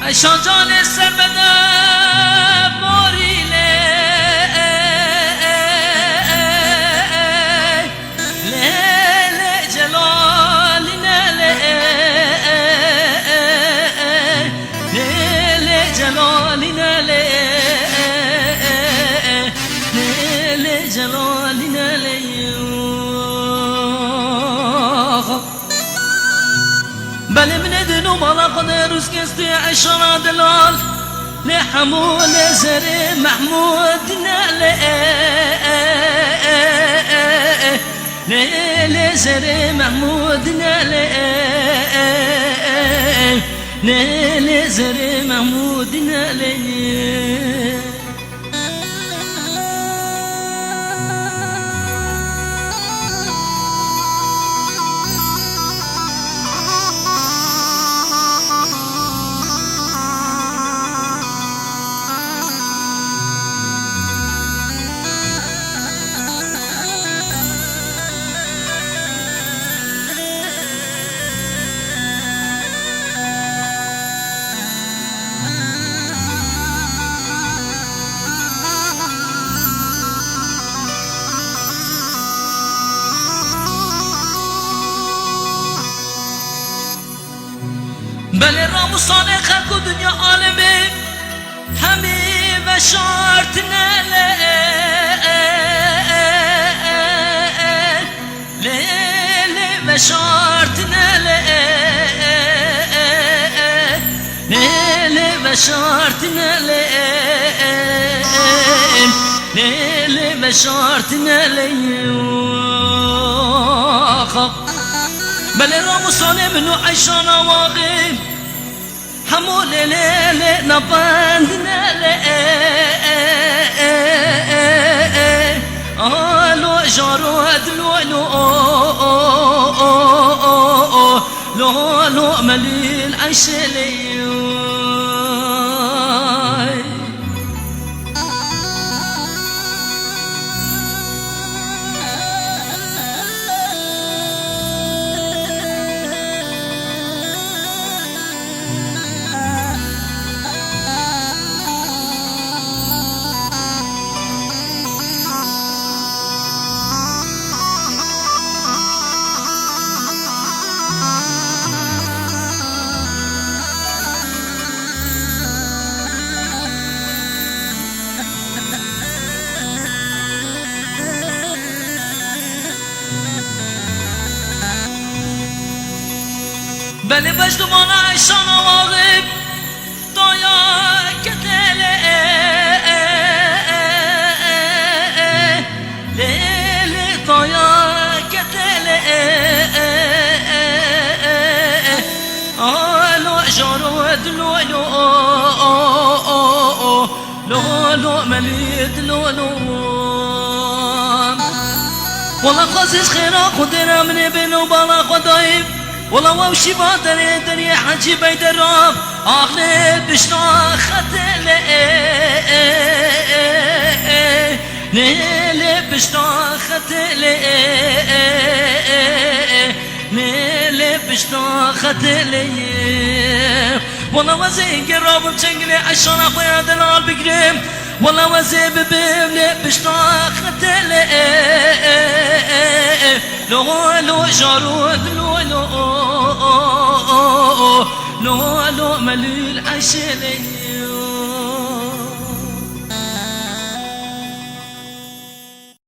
عشان جان سر بده باریله لیل جلالینه لیل جلالینه لیل جلالینه بله من دنو بالا قدر روز کستی عشرا دلال لحمول زر محمود نال زر محمود نال زر محمود نال بله رام و صالح خلق و دنیا عالمه همه و شرط نله لیل و شرط نله لیل و شرط نله لیل و شرط نله بله رام و صالح منو عیشان واقع همو لیل نبند نله لو جارود لو مليل عيش ليو بله بجدوان عیشان واقب دایا کتله لیل دایا کتله لو جارود لو مليد لو والله قاسس خيرا خدنا من بينو بالا خدايب والله وامشي بادر دري حجي بيد الراب آخر بشنا ختل نيل بشنا ختل نيل بشنا ختل والله وزي قراب بتنقلي عشان اخويا دلال بقريم والله وزي ببيبلي بشنا ختل لو جارود لو مليل عشلي